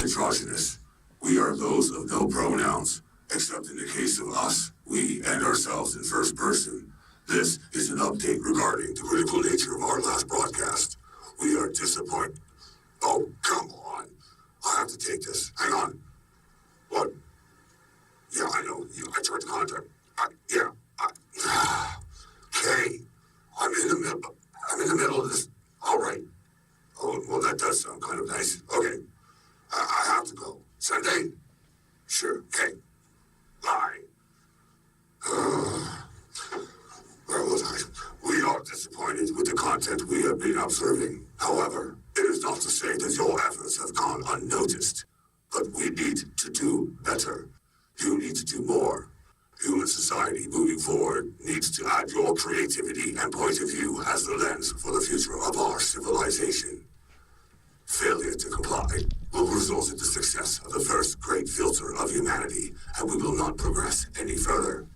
androgynous. We are those of no pronouns, except in the case of us, we, and ourselves in first person. This is an update regarding the critical nature of our last broadcast. We are disappointed. Oh, come on. I have to take this. Hang on. What? Yeah, I know. I tried to contact. Okay. I'm in the middle of this. All right. Oh, well, that does sound kind of nice. Okay. I have to go. Sunday? Sure. Okay. Bye. Where was I? We are disappointed with the content we have been observing. However, it is not to say that your efforts have gone unnoticed. But we need to do better. You need to do more. Human society moving forward needs to add your creativity and point of view as the lens for the future of our civilization. Failure to comply will result in the success of the first great filter of humanity, and we will not progress any further.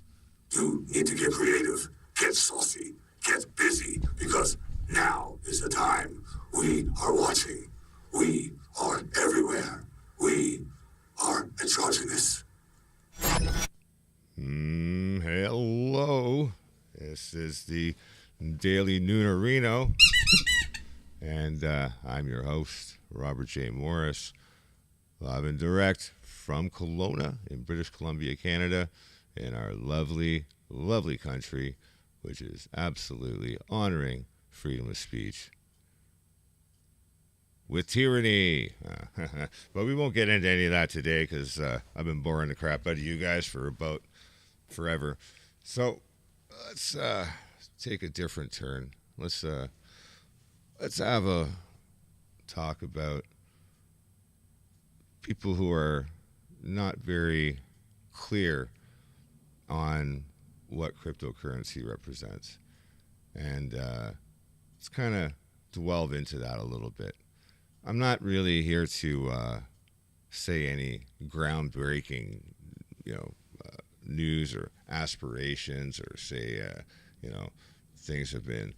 You need to get creative, get saucy, get busy, because now is the time. We are watching. We are everywhere. We are androgynous. Hello. This is the Daily Noonerino. And I'm your host, Robert J. Morris, live and direct from Kelowna in British Columbia, Canada, in our lovely, lovely country, which is absolutely honoring freedom of speech with tyranny. But we won't get into any of that today because I've been boring the crap out of you guys for about forever. So let's take a different turn. Let's have a talk about people who are not very clear on what cryptocurrency represents. And let's kind of delve into that a little bit. I'm not really here to say any groundbreaking, news or aspirations or say, things have been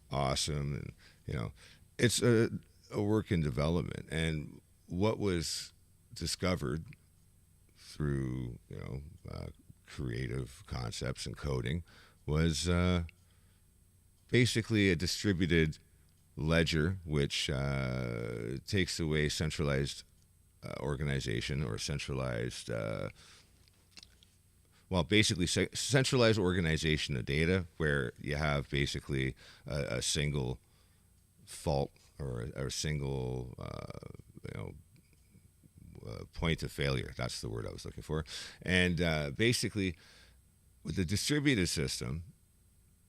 awesome. And, it's a work in development. And what was discovered through, creative concepts and coding was basically a distributed ledger, which takes away centralized organization or centralized, centralized organization of data, where you have basically a single fault or a single, point of failure. That's the word I was looking for. And basically, with the distributed system,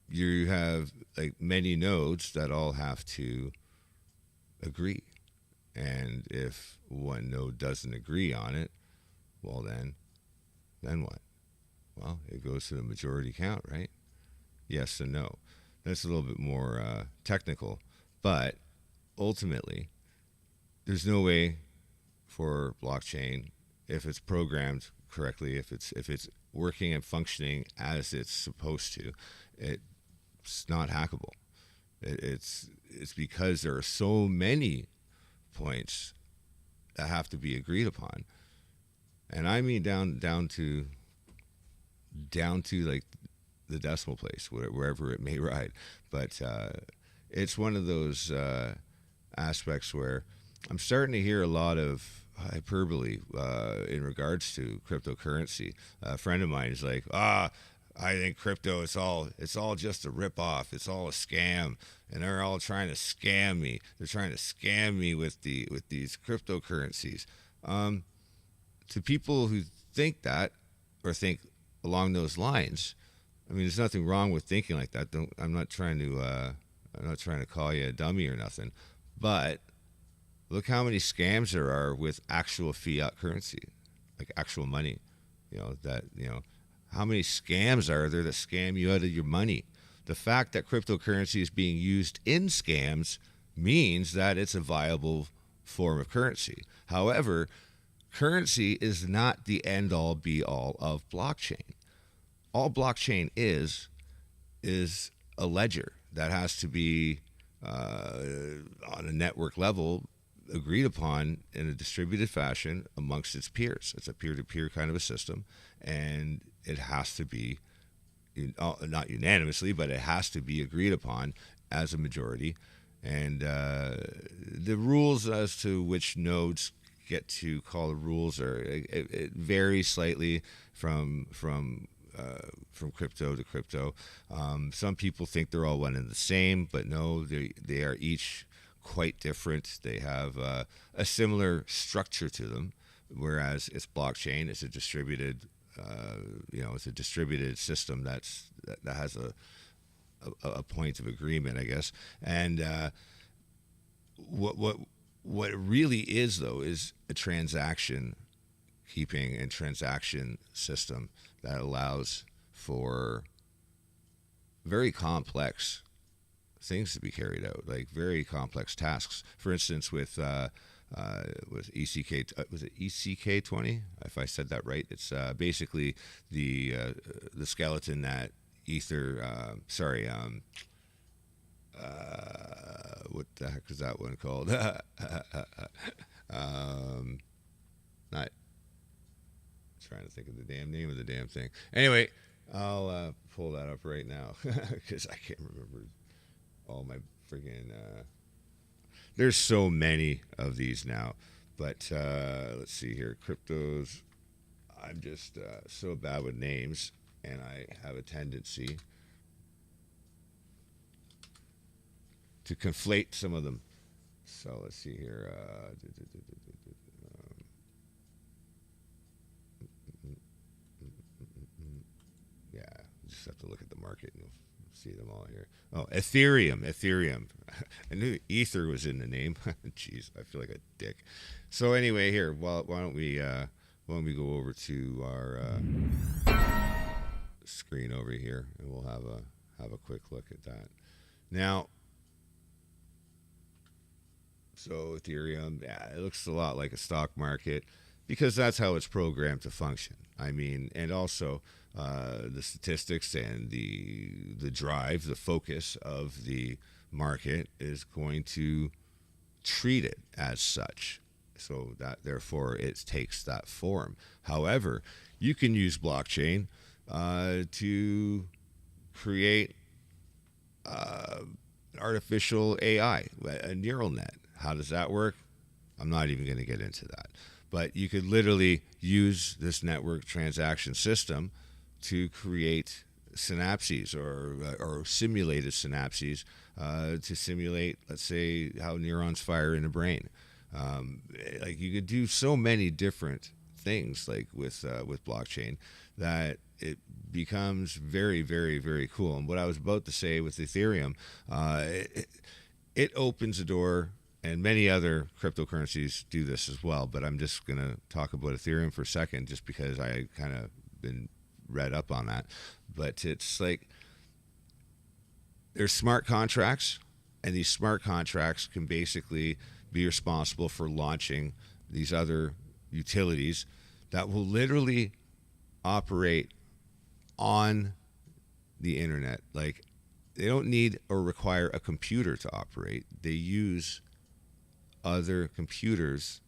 you have like many nodes that all have to agree. And if one node doesn't agree on it, well then what? Well, it goes to the majority count, right? Yes and no. That's a little bit more technical, but ultimately, there's no way for blockchain, if it's programmed correctly, if it's working and functioning as it's supposed to, it's not hackable. It's because there are so many points that have to be agreed upon, and I mean down to like the decimal place, wherever it may ride. But it's one of those aspects where I'm starting to hear a lot of hyperbole in regards to cryptocurrency. A friend of mine is like, I think crypto, it's all just a ripoff. It's all a scam, and they're all trying to scam me. They're trying to scam me with these cryptocurrencies. To people who think that or think along those lines, I mean, there's nothing wrong with thinking like that. I'm not trying to call you a dummy or nothing, but look how many scams there are with actual fiat currency, like actual money. How many scams are there that scam you out of your money? The fact that cryptocurrency is being used in scams means that it's a viable form of currency. However, currency is not the end-all, be-all of blockchain. All blockchain is a ledger that has to be on a network level agreed upon in a distributed fashion amongst its peers. It's a peer-to-peer kind of a system, and it has to be not unanimously, but it has to be agreed upon as a majority. And the rules as to which nodes get to call the rules it varies slightly from crypto to crypto. Some people think they're all one and the same, but no, they are each quite different. They have a similar structure to them, whereas it's blockchain. It's a distributed, it's a distributed system that has a point of agreement, I guess. And what it really is, though, is a transaction keeping and transaction system that allows for very complex things to be carried out, like very complex tasks. For instance, with ECK, was it ECK20? If I said that right, it's basically the skeleton that Ether. What the heck is that one called? Not trying to think of the damn name of the damn thing. Anyway, I'll pull that up right now because I can't remember all my friggin'. There's so many of these now, but let's see here. Cryptos. I'm just so bad with names, and I have a tendency to conflate some of them. So let's see here. Yeah, just have to look at the market and you'll see them all here. Oh, Ethereum. I knew Ether was in the name. Jeez, I feel like a dick. So anyway, here, why don't we go over to our screen over here, and we'll have a quick look at that. Now, so Ethereum, yeah, it looks a lot like a stock market because that's how it's programmed to function. I mean, and also the statistics and the drive, the focus of the market is going to treat it as such. So that therefore it takes that form. However, you can use blockchain to create artificial AI, a neural net. How does that work? I'm not even going to get into that. But you could literally use this network transaction system to create synapses or simulated synapses to simulate, let's say, how neurons fire in a brain. Like you could do so many different things, like with blockchain, that it becomes very, very, very cool. And what I was about to say with Ethereum, it opens a door. And many other cryptocurrencies do this as well, but I'm just going to talk about Ethereum for a second just because I kind of been read up on that. But it's like there's smart contracts, and these smart contracts can basically be responsible for launching these other utilities that will literally operate on the internet. Like they don't need or require a computer to operate. They use other computers,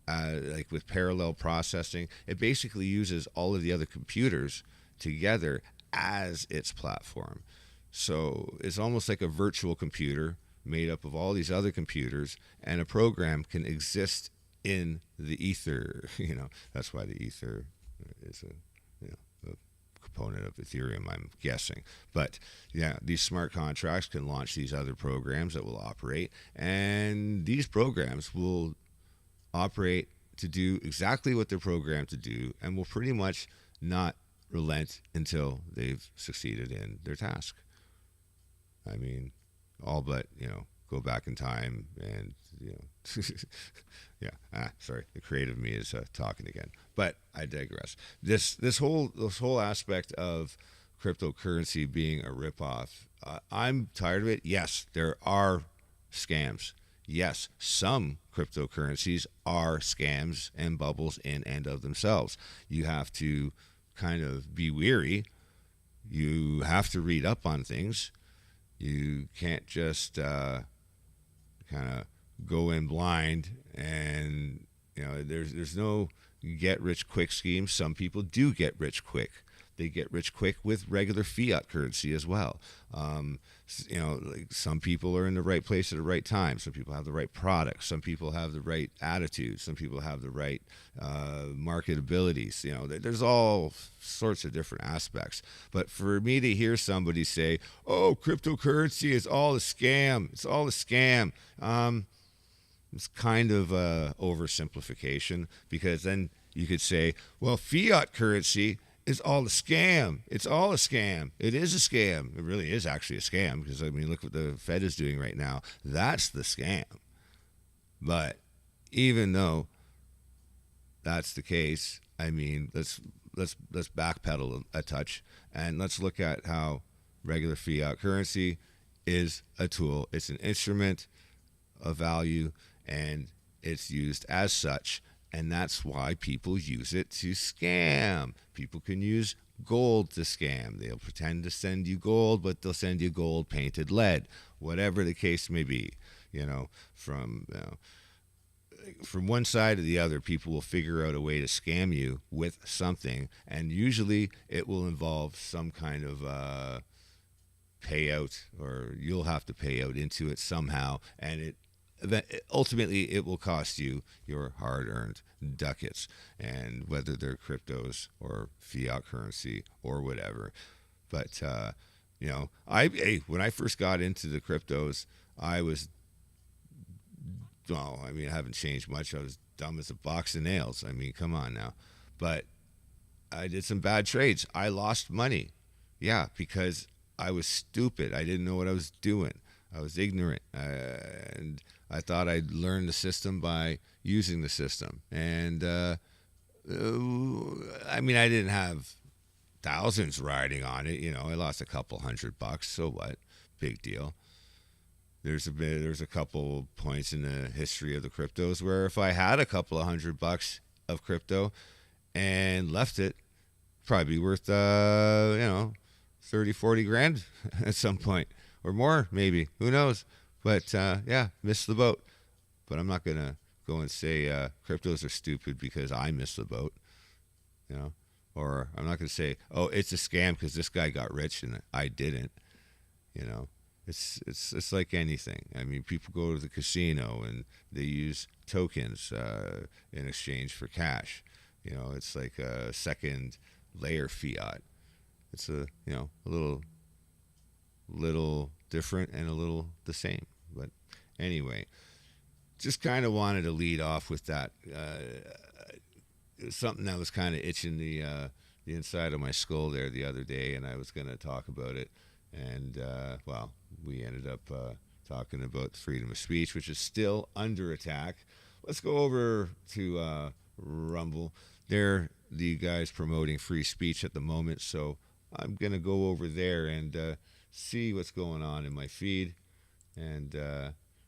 like with parallel processing. It basically uses all of the other computers together as its platform. So it's almost like a virtual computer made up of all these other computers, and a program can exist in the ether. That's why the ether is a component of Ethereum, I'm guessing. But yeah, these smart contracts can launch these other programs that will operate, and these programs will operate to do exactly what they're programmed to do, and will pretty much not relent until they've succeeded in their task. I mean, all but, go back in time and, yeah. Sorry, the creative me is talking again. But I digress. This whole aspect of cryptocurrency being a ripoff, I'm tired of it. Yes, there are scams. Yes, some cryptocurrencies are scams and bubbles in and of themselves. You have to kind of be weary. You have to read up on things. You can't just kind of go in blind And there's no get rich quick scheme. Some people do get rich quick. They get rich quick with regular fiat currency as well. Like some people are in the right place at the right time. Some people have the right product. Some people have the right attitude. Some people have the right market abilities. There's all sorts of different aspects. But for me to hear somebody say, "Oh, cryptocurrency is all a scam. It's all a scam," it's kind of a oversimplification, because then you could say, "Well, fiat currency is all a scam. It's all a scam. It is a scam." It really is actually a scam, because, look what the Fed is doing right now. That's the scam. But even though that's the case, let's backpedal a touch, and let's look at how regular fiat currency is a tool. It's an instrument of value, and it's used as such. And that's why people use it to scam. People can use gold to scam. They'll pretend to send you gold, but they'll send you gold painted lead, whatever the case may be. From one side to the other, people will figure out a way to scam you with something, and usually it will involve some kind of payout, or you'll have to pay out into it somehow, and ultimately it will cost you your hard-earned ducats, and whether they're cryptos or fiat currency or whatever. But when I first got into the cryptos, I haven't changed much. I was dumb as a box of nails. Come on now. But I did some bad trades. I lost money. Yeah, because I was stupid. I didn't know what I was doing. I was ignorant, and I thought I'd learn the system by using the system. And I didn't have thousands riding on it. I lost a couple $100. So what? Big deal. There's a couple points in the history of the cryptos where if I had a couple of $100 of crypto and left it, probably worth 30, 40 grand at some point. Or more, maybe. Who knows? But, missed the boat. But I'm not going to go and say cryptos are stupid because I missed the boat. Or I'm not going to say, "Oh, it's a scam because this guy got rich and I didn't." It's like anything. People go to the casino and they use tokens in exchange for cash. It's like a second layer fiat. It's a little different and a little the same. But anyway, just kind of wanted to lead off with that. Something that was kind of itching the inside of my skull there the other day, and I was going to talk about it. And, we ended up talking about freedom of speech, which is still under attack. Let's go over to Rumble. They're the guys promoting free speech at the moment, so I'm going to go over there and see what's going on in my feed and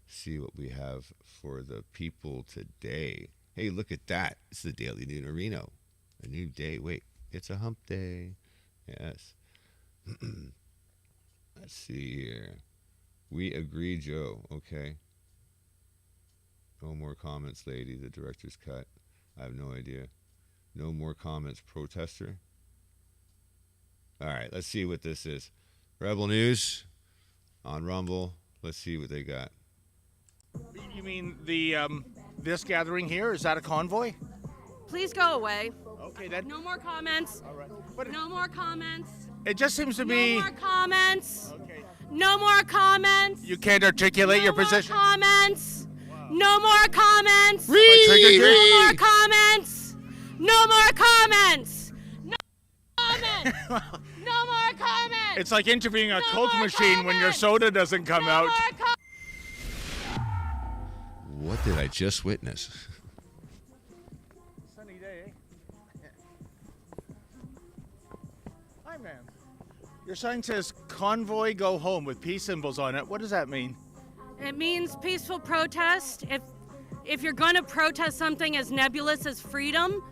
see what we have for the people today. Hey, look at that. It's the Daily Noonerino. A new day. Wait, it's a hump day. Yes. Let's see here. We agree, Joe. Okay. No more comments, lady. The director's cut. I have no idea. No more comments, protester. All right, let's see what this is. Rebel News on Rumble. Let's see what they got. You mean the this gathering here? Is that a convoy? Please go away. Okay, then. No more comments. All right. But No more comments. it just seems to be. No more comments. Okay. No more comments. You can't articulate your position. No more comments. No more comments. Triggered you? No more comments. No more comments. No comments. No more comments. It's like interviewing a No Coke more machine when your comments. soda doesn't come No out. more comments. What did I just witness? Sunny day, eh? Hi, man. Your sign says "Convoy Go Home" with peace symbols on it. What does that mean? It means peaceful protest. If you're going to protest something as nebulous as freedom,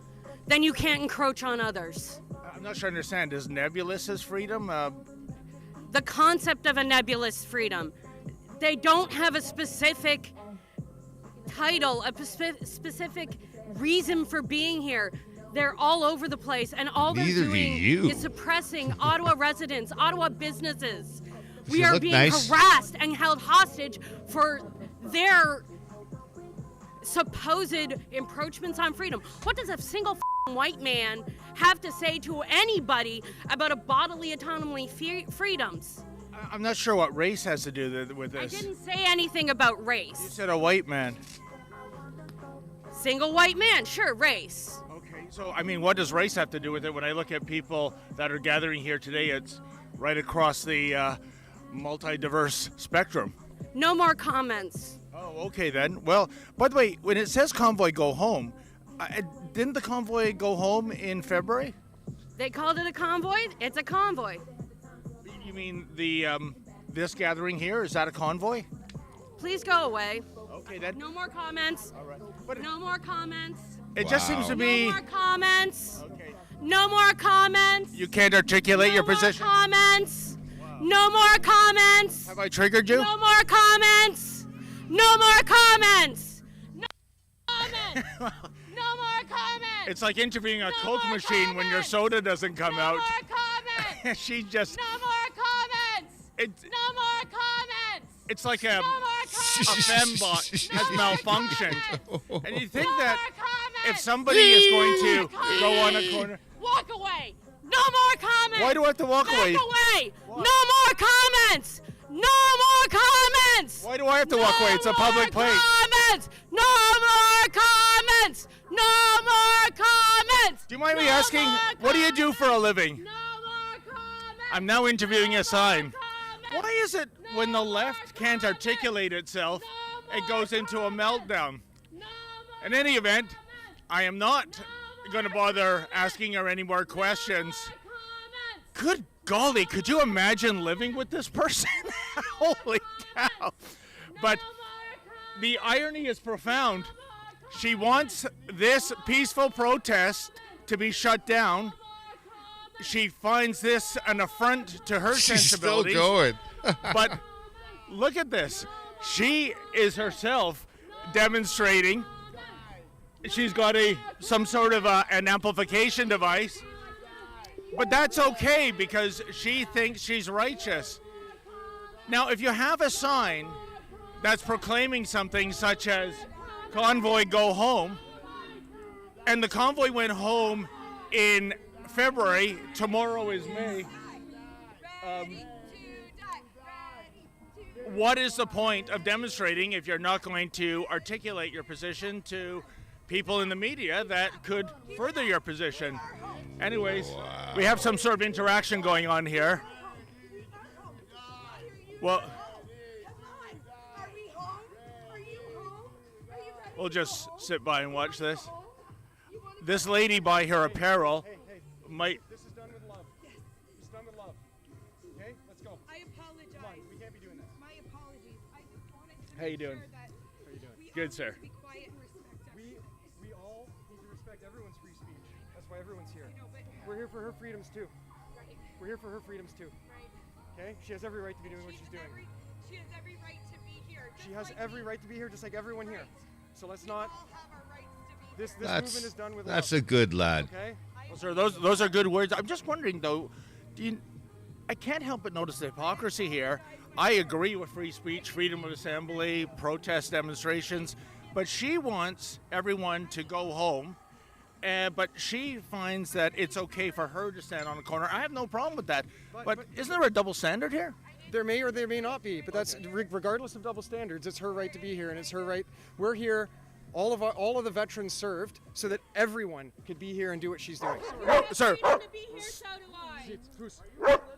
then you can't encroach on others. I'm not sure I understand. Is nebulous as freedom? The concept of a nebulous freedom. They don't have a specific title, a specific reason for being here. They're all over the place, and all they're Neither do doing you. is suppressing Ottawa residents, Ottawa businesses. We you are look being nice? harassed and held hostage for their supposed encroachments on freedom. What does a single white man have to say to anybody about a bodily autonomy freedoms? I'm not sure what race has to do with I this. didn't say anything about You race. said a white man. Single white man, sure, race. Okay, so I mean, what does race have to do with it? When I look at people that are gathering here today, it's right across the multi-diverse spectrum. No more comments. Oh, okay then. Well, by the way, when it says convoy go home, didn't the convoy go home in February? They called it a convoy. It's a convoy. You mean the this gathering here? Is that a convoy? Please go away. Okay then. No more comments. All right. But No more comments. it just seems to Wow. be. No more comments. Okay. No more comments. You can't articulate no your more position. comments. No more comments. Have I triggered you? No more comments. No more comments. No comments. No more comments. It's like interviewing a No Coke more machine when your comments. soda doesn't come no out. more comments. She's just. No more comments. It's, No more comments. it's like No a more comments. fembot has No more malfunctioned. And you think No that more comments. if somebody is going to go on a corner. Walk away. No more comments. Why do I have to walk Back away? away. No more comments. No more comments. Why do I have to walk away? It's a public place. Comments. No more comments. No more comments. Do you mind me No asking, more what do you do for a comments. living? No more comments. I'm now interviewing a sign. Comments. Why is it when the left can't articulate itself, No it more goes into a comments. meltdown? No more In any event, comments. I am not going to bother asking her any more questions. No more comments. Good golly, could you imagine living with this person? Holy cow. But the irony is profound. She wants this peaceful protest to be shut down. She finds this an affront to her She's still sensibilities. going. But look at this. She is herself demonstrating. She's got some sort of an amplification device. But that's okay because she thinks she's righteous. Now, if you have a sign that's proclaiming something such as convoy go home, and the convoy went home in February, tomorrow is May, what is the point of demonstrating if you're not going to articulate your position to people in the media that could further your position? Anyways, we have some sort of interaction going on here. Well, we'll just sit by and watch this. This lady, by her apparel, might. This is done with love. It's done with love. Okay, let's go. I apologize. We can't be doing this. My apologies. I just wanted to How you make doing? sure that How you doing? we Good, all sir. need to be quiet and respect everyone. We all need to respect everyone's free speech. That's why everyone's here. No, but We're here for her freedoms too. right, We're here for her freedoms too. right. Okay? She has every right to be doing what she's doing. She has every right to be here. She has every right to be here, just like everyone here. So let's not. All have our rights to be This here. movement is done with That's love. a good lad. Okay? Well, sir, those are good words. I'm just wondering though, I can't help but notice the hypocrisy here. I agree with free speech, freedom of assembly, protest demonstrations, but she wants everyone to go home. But she finds that it's okay for her to stand on a corner. I have no problem with that. But isn't there a double standard here? There may or there may not be, but that's regardless of double standards. It's her right to be here, and it's her right. We're here, all of the veterans served, so that everyone could be here and do what she's doing. Sir, To be here, so do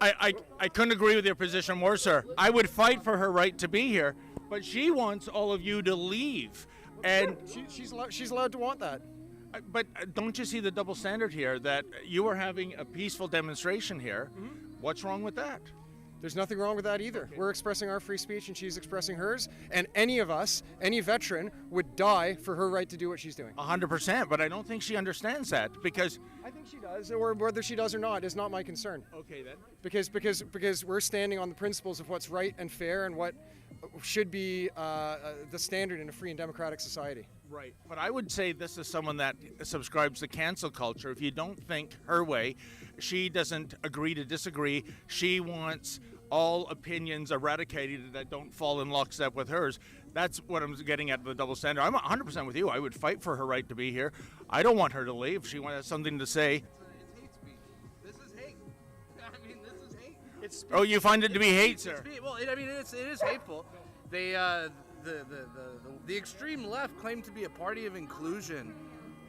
I. I couldn't agree with your position more, sir. I would fight for her right to be here, but she wants all of you to leave. And She's allowed to want that. but don't you see the double standard here that you are having a peaceful demonstration here? What's wrong with that? There's nothing wrong with that either. We're expressing our free speech and she's expressing hers. And any of us, any veteran, would die for her right to do what she's doing. 100%, but I don't think she understands that because. I think she does, or whether she does or not is not my concern. Okay then. Because we're standing on the principles of what's right and fair and what should be the standard in a free and democratic society. Right. But I would say this is someone that subscribes to cancel culture. If you don't think her way, she doesn't agree to disagree. She wants all opinions eradicated that don't fall in lockstep with hers. That's what I'm getting at the double standard. I'm 100% with you. I would fight for her right to be here. I don't want her to leave. She has something to say. It's hate speech. This is hate. I mean, this is hate. It's Oh, you find it to be hate, sir? Well, I mean, it is hateful. They, the extreme left claim to be a party of inclusion,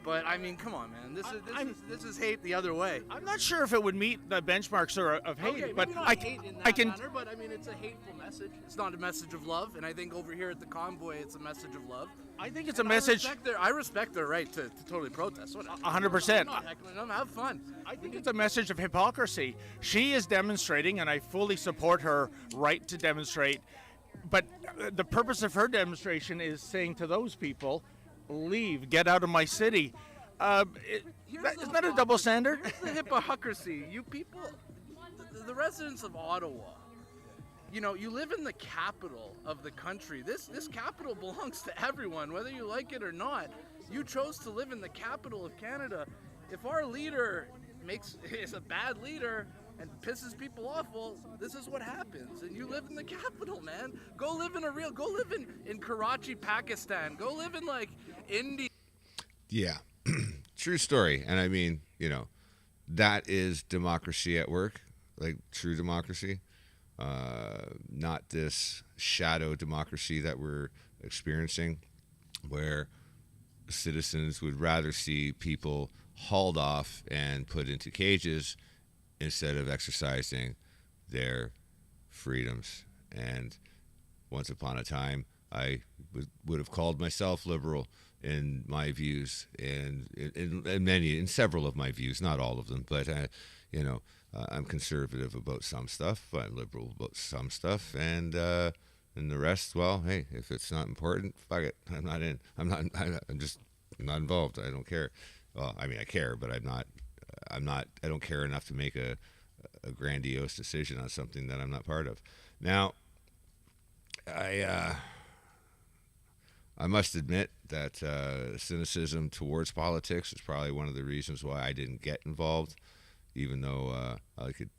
but I mean, come on, man. This is hate the other way. I'm not sure if it would meet the benchmarks of hate, Okay, but maybe not I hate in that I can. manner, but I mean, it's a hateful message. It's not a message of love, and I think over here at the convoy, it's a message of love. I think it's a And message. I respect their right to totally protest. Whatever. 100%. I'm not heckling them. Have fun. I think it's a message of hypocrisy. She is demonstrating, and I fully support her right to demonstrate. But the purpose of her demonstration is saying to those people, leave, get out of my city. Isn't that a double standard? Here's the hypocrisy. You people, the residents of Ottawa, you know, you live in the capital of the country. This capital belongs to everyone, whether you like it or not. You chose to live in the capital of Canada. If our leader is a bad leader and pisses people off, well, this is what happens. And you live in the capital, man. Go live in Karachi, Pakistan. Go live in like India. Yeah, true story. And I mean, you know, that is democracy at work, like true democracy, not this shadow democracy that we're experiencing, where citizens would rather see people hauled off and put into cages instead of exercising their freedoms. And once upon a time, I would have called myself liberal in my views, and in several of my views, not all of them, but you know, I'm conservative about some stuff, I'm liberal about some stuff, and the rest, well, hey, if it's not important, fuck it, I'm not in. I'm just not involved. I don't care. Well, I mean, I care, but I don't care enough to make a grandiose decision on something that I'm not part of. Now, I must admit that cynicism towards politics is probably one of the reasons why I didn't get involved, even though I could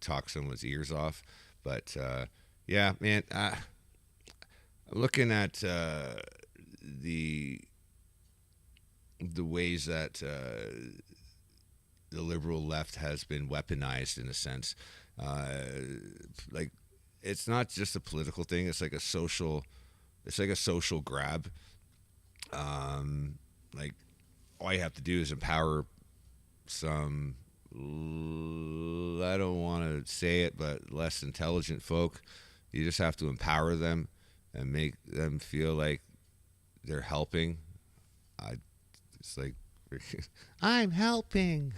talk someone's ears off. But yeah, man, I'm looking at the ways that the liberal left has been weaponized in a sense. Like, it's not just a political thing; it's like a social grab. Like, all you have to do is empower some, I don't want to say it, but less intelligent folk. You just have to empower them and make them feel like they're helping. It's like, I'm helping.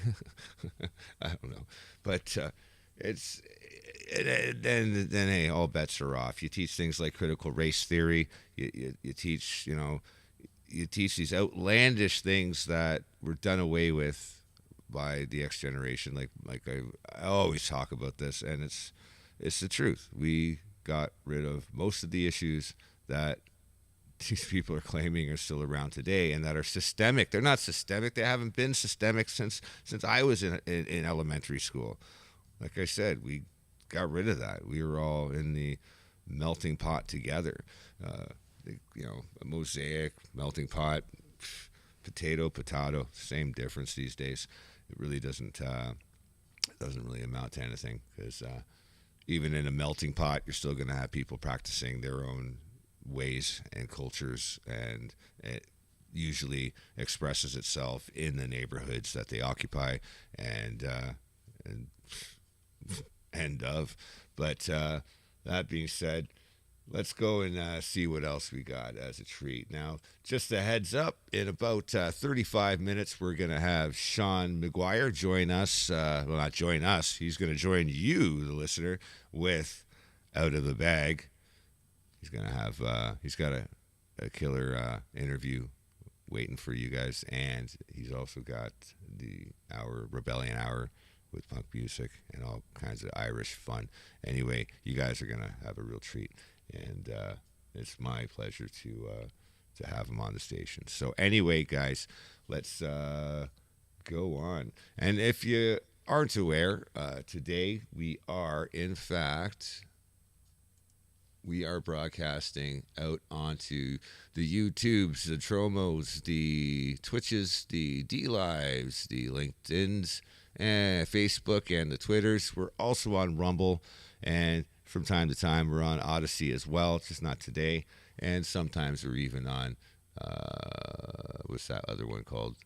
I don't know, but then hey, all bets are off. You teach things like critical race theory. You teach these outlandish things that were done away with by the X generation. Like I always talk about this, and it's the truth. We got rid of most of the issues that these people are claiming are still around today and that are systemic. They're not systemic. They haven't been systemic since I was in elementary school. Like I said, we got rid of that. We were all in the melting pot together. A mosaic, melting pot, potato, same difference these days. It really doesn't really amount to anything, because even in a melting pot, you're still going to have people practicing their own ways and cultures, and it usually expresses itself in the neighborhoods that they occupy and of. But that being said, let's go and see what else we got as a treat. Now, just a heads up, in about 35 minutes, we're going to have Sean McGuire join us. Well, not join us. He's going to join you, the listener, with Out of the Bag. He's going to have, he's got a killer interview waiting for you guys. And he's also got the Rebellion Hour with punk music and all kinds of Irish fun. Anyway, you guys are going to have a real treat. and it's my pleasure to have him on the station. So anyway, guys, let's go on. And if you aren't aware, today we are, in fact, we are broadcasting out onto the YouTubes, the Tromos, the Twitches, the D-Lives, the LinkedIns, and Facebook, and the Twitters. We're also on Rumble, and from time to time we're on Odyssey as well, just not today. And sometimes we're even on, what's that other one called?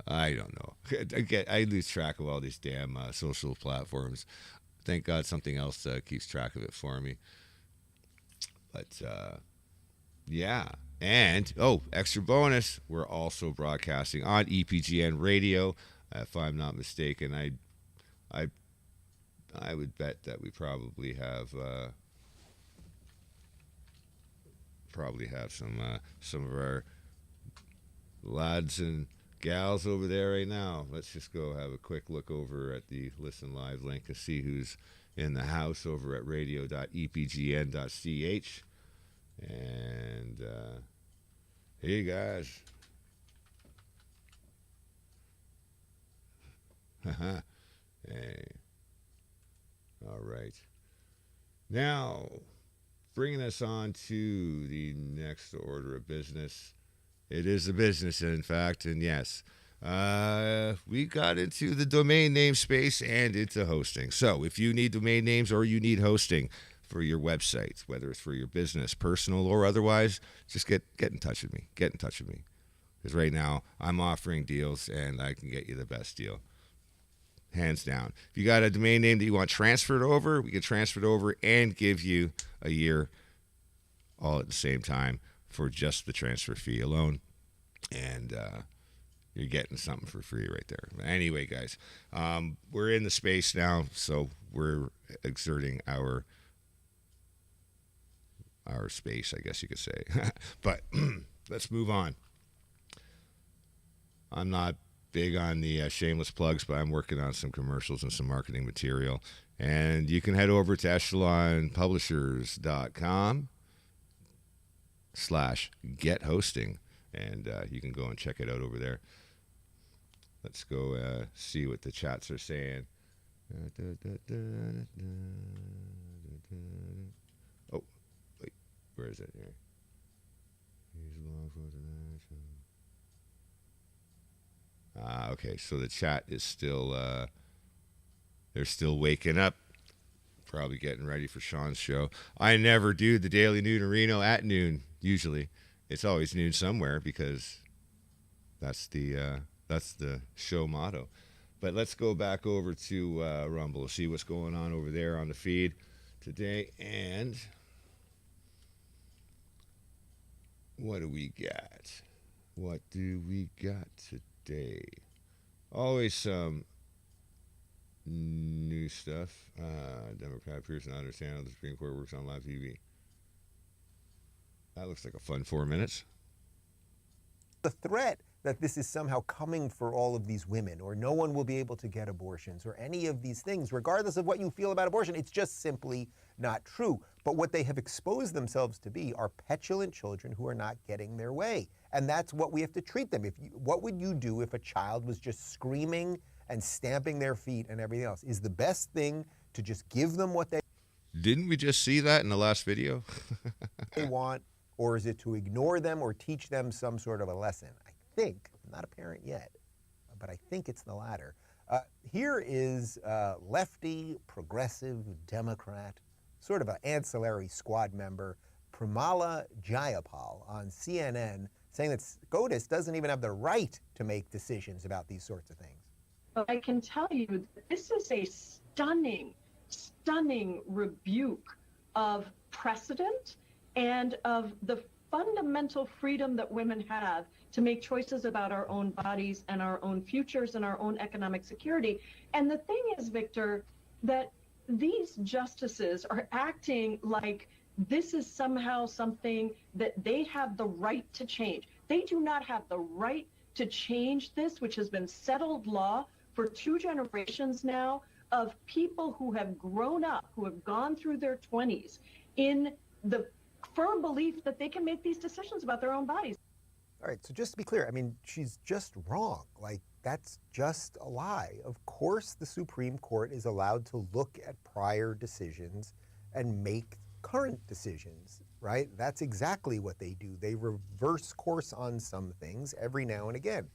I don't know. I lose track of all these damn social platforms. Thank God something else keeps track of it for me. But yeah, and extra bonus, we're also broadcasting on EPGN Radio. If I'm not mistaken, I would bet that we probably have some of our lads and gals over there right now. Let's just go have a quick look over at the Listen Live link to see who's in the house over at radio.epgn.ch. And hey, guys. Hey. All right. Now, bringing us on to the next order of business. It is a business, in fact, and yes, we got into the domain name space and into hosting. So if you need domain names or you need hosting for your website, whether it's for your business, personal, or otherwise, just get in touch with me. Get in touch with me. Because right now, I'm offering deals, and I can get you the best deal. Hands down. If you got a domain name that you want transferred over, we can transfer it over and give you a year all at the same time for just the transfer fee alone. And you're getting something for free right there. Anyway, guys, we're in the space now, so we're exerting our space, I guess you could say. But let's move on. I'm not big on the shameless plugs, but I'm working on some commercials and some marketing material. And you can head over to echelonpublishers.com/get hosting, and you can go and check it out over there. Let's go see what the chats are saying. Oh, wait, where is it here? Okay, so the chat is still, they're still waking up, probably getting ready for Sean's show. I never do the Daily Noonerino at noon, usually. It's always noon somewhere because that's the show motto. But let's go back over to Rumble, see what's going on over there on the feed today. And what do we got? What do we got today? Always some new stuff. Democrat appears to not understand how the Supreme Court works on live TV. That looks like a fun 4 minutes. The threat that this is somehow coming for all of these women, or no one will be able to get abortions, or any of these things, regardless of what you feel about abortion, it's just simply not true. But what they have exposed themselves to be are petulant children who are not getting their way. And that's what we have to treat them. What would you do if a child was just screaming and stamping their feet and everything else? Is the best thing to just give them what they Didn't we just see that in the last video? want, or is it to ignore them or teach them some sort of a lesson? I think, I'm not a parent yet, but I think it's the latter. Here is lefty, progressive, Democrat, sort of an ancillary squad member, Pramila Jayapal on CNN, saying that SCOTUS doesn't even have the right to make decisions about these sorts of things. But I can tell you that this is a stunning, stunning rebuke of precedent and of the fundamental freedom that women have to make choices about our own bodies and our own futures and our own economic security. And the thing is, Victor, that these justices are acting like this is somehow something that they have the right to change. They do not have the right to change this, which has been settled law for 2 generations now. of people who have grown up, who have gone through their 20s in the firm belief that they can make these decisions about their own bodies. All right, so just to be clear, I mean, she's just wrong. Like, that's just a lie. Of course, the Supreme Court is allowed to look at prior decisions and make current decisions, right? That's exactly what they do. They reverse course on some things every now and again.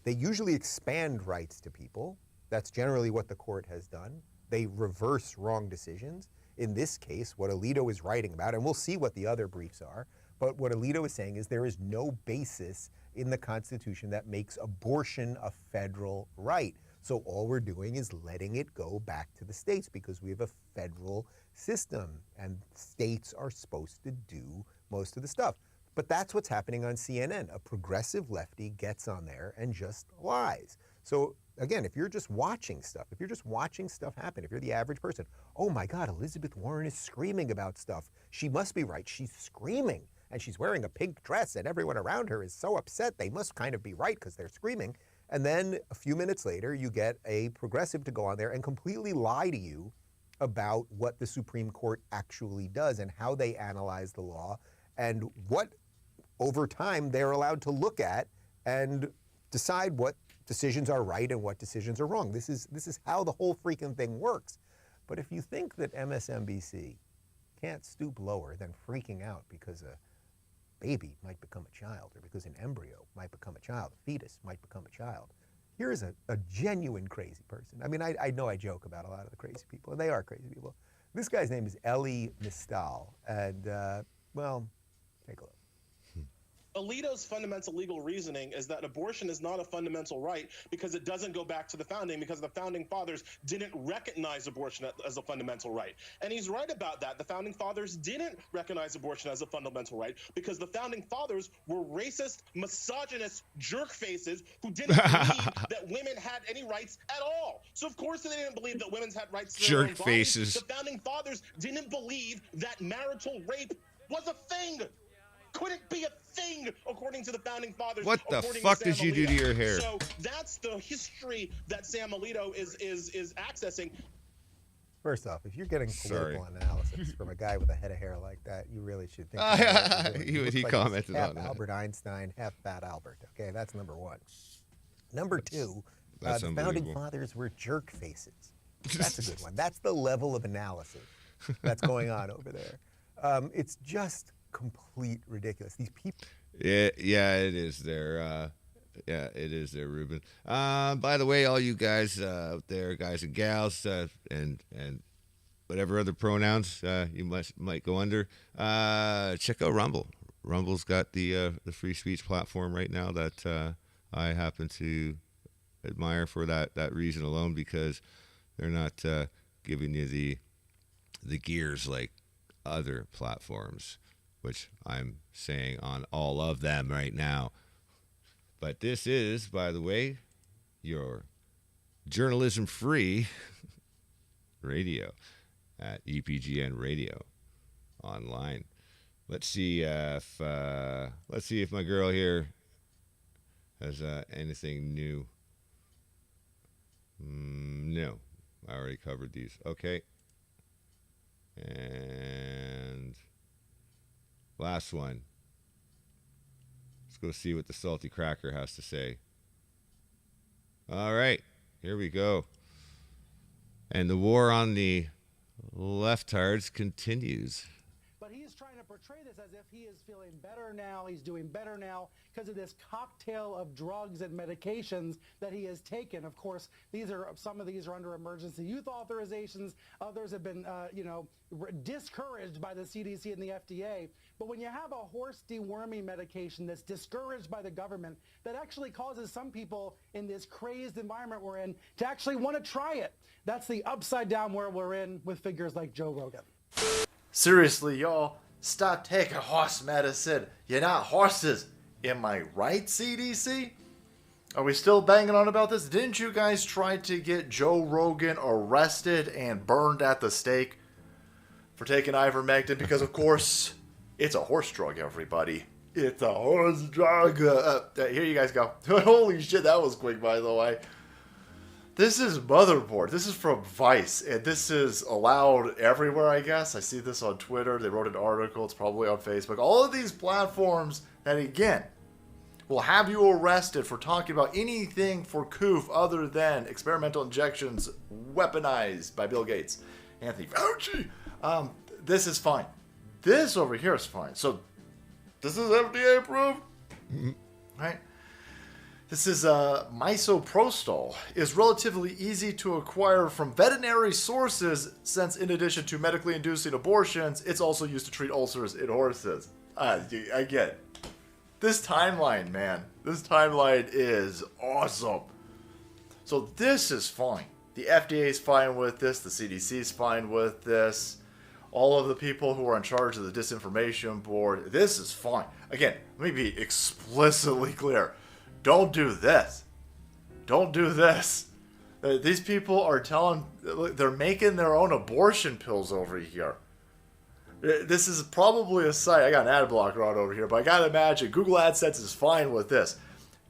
They usually expand rights to people. That's generally what the court has done. They reverse wrong decisions. In this case, what Alito is writing about, and we'll see what the other briefs are, but what Alito is saying is there is no basis in the Constitution that makes abortion a federal right. So all we're doing is letting it go back to the states because we have a federal system and states are supposed to do most of the stuff. But that's what's happening on CNN. A progressive lefty gets on there and just lies. So again, if you're just watching stuff, happen, if you're the average person, oh my God, Elizabeth Warren is screaming about stuff. She must be right. She's screaming. And she's wearing a pink dress and everyone around her is so upset. They must kind of be right because they're screaming. And then a few minutes later, you get a progressive to go on there and completely lie to you about what the Supreme Court actually does and how they analyze the law and what, over time, they're allowed to look at and decide what decisions are right and what decisions are wrong. This is how the whole freaking thing works. But if you think that MSNBC can't stoop lower than freaking out because a baby might become a child or because an embryo might become a child, a fetus might become a child, here's a genuine crazy person. I mean, I know I joke about a lot of the crazy people, and they are crazy people. This guy's name is Elie Mystal, and, well, take a look. Alito's fundamental legal reasoning is that abortion is not a fundamental right because it doesn't go back to the founding, because the founding fathers didn't recognize abortion as a fundamental right. And he's right about that. The founding fathers didn't recognize abortion as a fundamental right because the founding fathers were racist, misogynist jerk faces who didn't believe that women had any rights at all. So of course they didn't believe that women had rights to their own Jerk bodies. faces. The founding fathers didn't believe that marital rape was a thing. Couldn't be a thing, according to the founding fathers. What the fuck did you do to your hair? So that's the history that Sam Alito is accessing. First off, if you're getting political analysis from a guy with a head of hair like that, you really should think about what you're doing. He Looks like commented he's half on that. Albert Einstein, half Fat Albert. Okay, that's number one. Number two, that's the founding fathers were jerk faces. That's a good one. That's the level of analysis that's going on over there. It's just complete ridiculous. These people. Yeah, it is there. Yeah, it is there, Ruben. By the way, all you guys out there, guys and gals, and whatever other pronouns you might go under, check out Rumble. Rumble's got the free speech platform right now that I happen to admire for that reason alone, because they're not giving you the gears like other platforms, which I'm saying on all of them right now. But this is, by the way, your journalism-free radio at EPGN Radio online. Let's see if my girl here has anything new. No, I already covered these. Okay. And last one. Let's go see what the Salty Cracker has to say. All right, here we go. And the war on the leftards continues. But he is trying to portray this as if he is feeling better now, he's doing better now because of this cocktail of drugs and medications that he has taken. Of course, some of these are under emergency use authorizations. Others have been, discouraged by the CDC and the FDA. But when you have a horse deworming medication that's discouraged by the government, that actually causes some people in this crazed environment we're in to actually want to try it. That's the upside down world we're in with figures like Joe Rogan. Seriously, y'all, stop taking horse medicine. You're not horses. Am I right, CDC? Are we still banging on about this? Didn't you guys try to get Joe Rogan arrested and burned at the stake for taking ivermectin? Because, of course, it's a horse drug, everybody. It's a horse drug. Here you guys go. Holy shit, that was quick, by the way. This is Motherboard. This is from Vice, and this is allowed everywhere, I guess. I see this on Twitter. They wrote an article. It's probably on Facebook. All of these platforms that, again, will have you arrested for talking about anything for COOF other than experimental injections weaponized by Bill Gates, Anthony Fauci. This is fine. This over here is fine. So, this is FDA approved, right? This is misoprostol is relatively easy to acquire from veterinary sources since in addition to medically inducing abortions, it's also used to treat ulcers in horses. Again, this timeline, man. This timeline is awesome. So this is fine. The FDA is fine with this. The CDC is fine with this. All of the people who are in charge of the disinformation board, this is fine. Again, let me be explicitly clear. Don't do this. Don't do this. These people are they're making their own abortion pills over here. This is probably a site, I got an ad blocker on over here, but I gotta imagine Google AdSense is fine with this.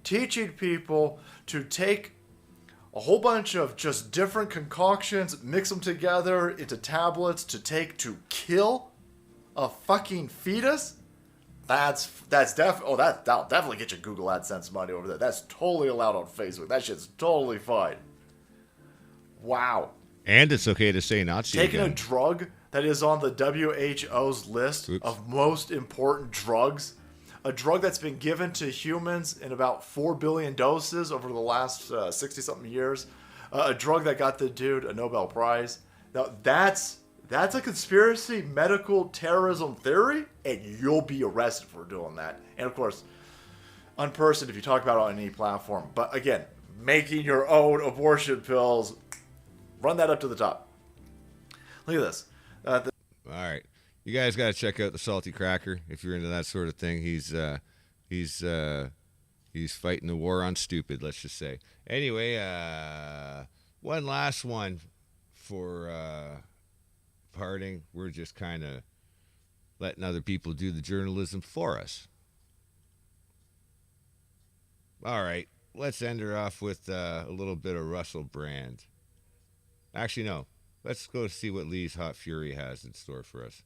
Teaching people to take a whole bunch of just different concoctions, mix them together into tablets to take to kill a fucking fetus? That'll definitely get you Google AdSense money over there. That's totally allowed on Facebook. That shit's totally fine. Wow. And it's okay to say Nazi Taking again. a drug that is on the WHO's list of most important drugs, a drug that's been given to humans in about 4 billion doses over the last 60-something years, a drug that got the dude a Nobel Prize. Now, that's a conspiracy medical terrorism theory, and you'll be arrested for doing that. And, of course, unpersoned if you talk about it on any platform. But, again, making your own abortion pills, run that up to the top. Look at this. All right, you guys got to check out the Salty Cracker if you're into that sort of thing. He's fighting the war on stupid, let's just say. Anyway, one last one for parting. We're just kind of letting other people do the journalism for us. All right, let's end her off with a little bit of Russell Brand. Actually, no. Let's go see what Lee's Hot Fury has in store for us.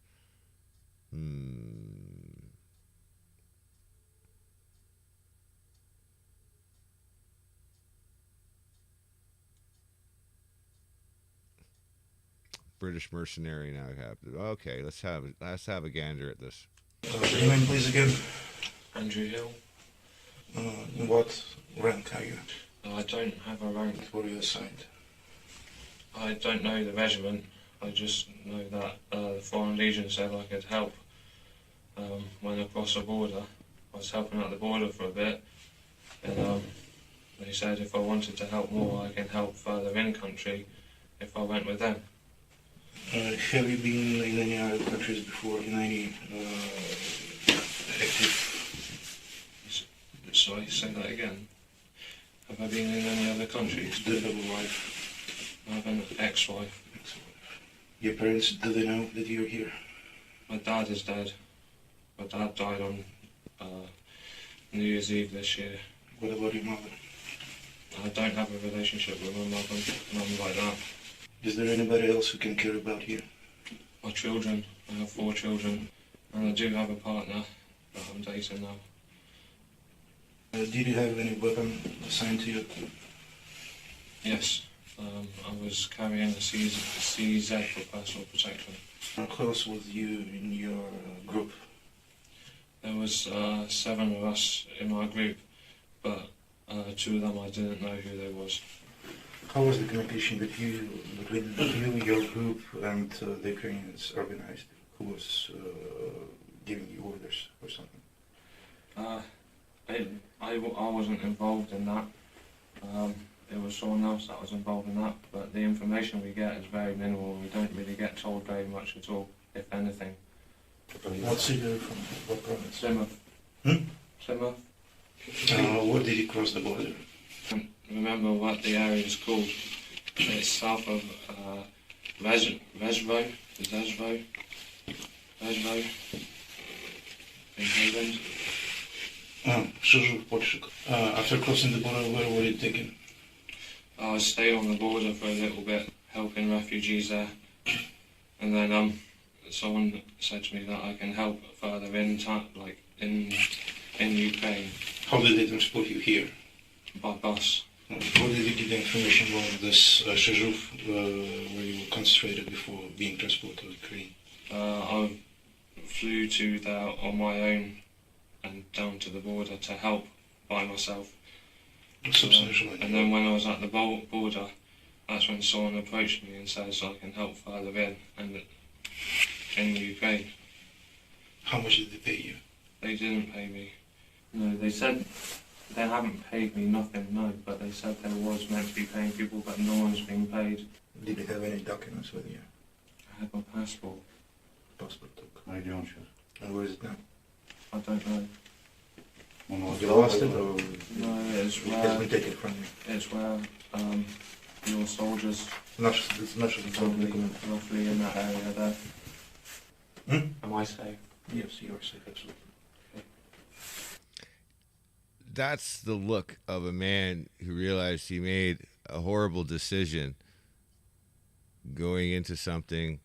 British mercenary now. Okay, let's have a gander at this. Your name, please, again. Andrew Hill. In what rank are you? I don't have a rank. What are you assigned? I don't know the regiment. I just know that the Foreign Legion said I could help when across the border. I was helping at the border for a bit, and they said if I wanted to help more, I can help further in country if I went with them. Have you been in any other countries before, in any active... Sorry, say that again. Have I been in any other countries? Do you have a wife? I have an ex-wife. Your parents, do they know that you're here? My dad is dead. My dad died on New Year's Eve this year. What about your mother? I don't have a relationship with my mother, nothing like that. Is there anybody else who can care about you? My children. I have 4 children. And I do have a partner that I'm dating now. Did you have any weapon assigned to you? Yes. I was carrying a CZ for personal protection. How close was you in your group? There was 7 of us in my group, but 2 of them I didn't know who they was. How was the communication between you, your group, and the Ukrainians organized? Who was giving you orders or something? I wasn't involved in that. It was someone else that was involved in that, but the information we get is very minimal. We don't really get told very much at all, if anything. What city are you from? What province? Plymouth. Plymouth. Where did you cross the border? Remember what the area is called. It's south of Resvo in Poland. After crossing the border, where were you taken? I stayed on the border for a little bit, helping refugees there. And then someone said to me that I can help further in Ukraine. How did they transport you here? By bus. How did you get the information about this Shizhov, where you were concentrated before being transported to Ukraine? I flew to there on my own and down to the border to help by myself. And then when I was at the border, that's when someone approached me and says I can help further in Ukraine. How much did they pay you? They didn't pay me. No, they said they haven't paid me nothing, no, but they said they was meant to be paying people, but no one's being paid. Did you have any documents with you? I had my passport. Passport took. I don't. And where is it now? I don't know. When was you lost it, or No, it's it where has been taken from you? it's where your soldiers It's not roughly in that area there. Hmm? Am I safe? Yes, you are safe, absolutely. That's the look of a man who realized he made a horrible decision going into something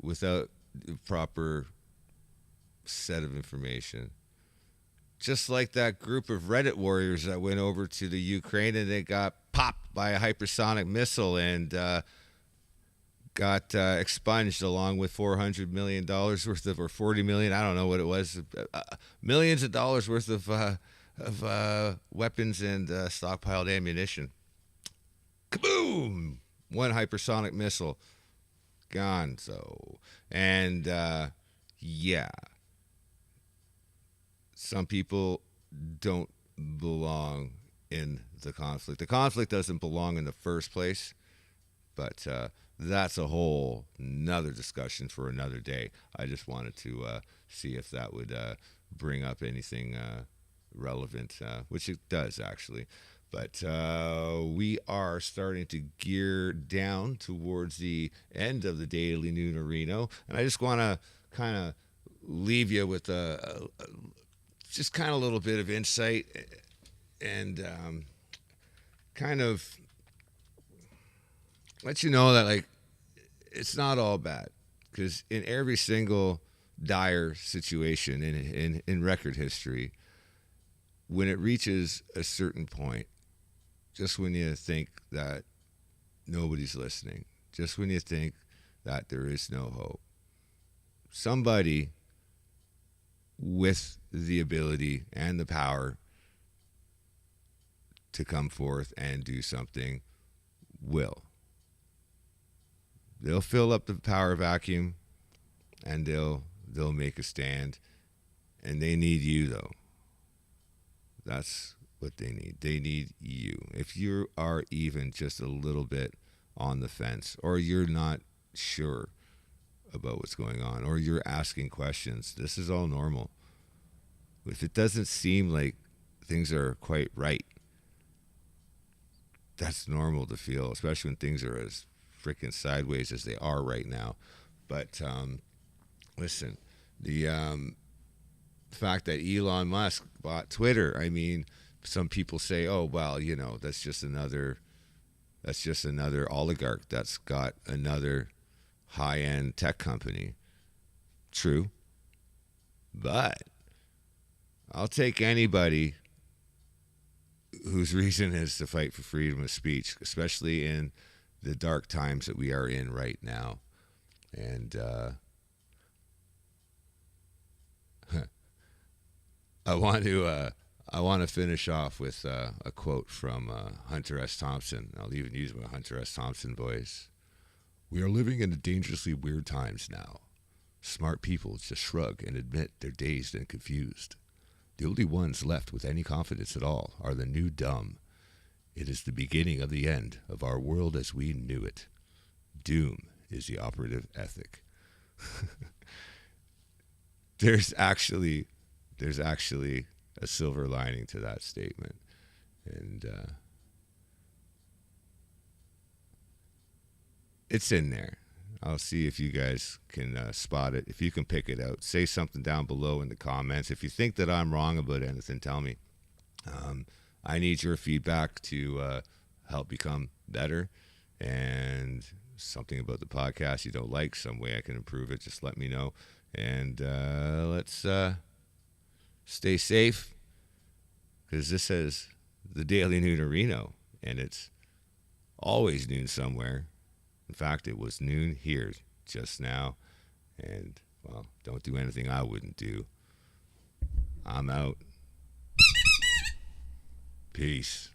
without the proper set of information. Just like that group of Reddit warriors that went over to the Ukraine and they got popped by a hypersonic missile and got expunged along with $400 million worth of, or 40 million, I don't know what it was, millions of dollars worth of weapons and stockpiled ammunition. Kaboom! One hypersonic missile gone. So, and yeah, some people don't belong in the conflict. The conflict doesn't belong in the first place, but that's a whole another discussion for another day. I just wanted to see if that would bring up anything relevant, which it does actually. But we are starting to gear down towards the end of the Daily Noonerino, and I just want to kind of leave you with just kind of a little bit of insight and kind of let you know that, like, it's not all bad, because in every single dire situation in record history, when it reaches a certain point, just when you think that nobody's listening, just when you think that there is no hope, somebody with the ability and the power to come forth and do something will. They'll fill up the power vacuum and they'll make a stand, and they need you, though. That's what they need. They need you. If you are even just a little bit on the fence, or you're not sure about what's going on, or you're asking questions, this is all normal. If it doesn't seem like things are quite right, that's normal to feel, especially when things are as freaking sideways as they are right now. But listen, the fact that Elon Musk bought Twitter, I mean, some people say, oh, well, you know, that's just another oligarch that's got another high-end tech company. True. But I'll take anybody whose reason is to fight for freedom of speech, especially in the dark times that we are in right now. And I want to finish off with a quote from Hunter S. Thompson. I'll even use my Hunter S. Thompson voice. We are living in dangerously weird times now. Smart people just shrug and admit they're dazed and confused. The only ones left with any confidence at all are the new dumb. It is the beginning of the end of our world as we knew it. Doom is the operative ethic. There's actually a silver lining to that statement. And it's in there. I'll see if you guys can spot it. If you can pick it out, say something down below in the comments. If you think that I'm wrong about anything, tell me. I need your feedback to help become better. And something about the podcast you don't like, some way I can improve it, just let me know. And let's stay safe, because this is the Daily Noonerino, and it's always noon somewhere. In fact, it was noon here just now. And, well, don't do anything I wouldn't do. I'm out. Peace.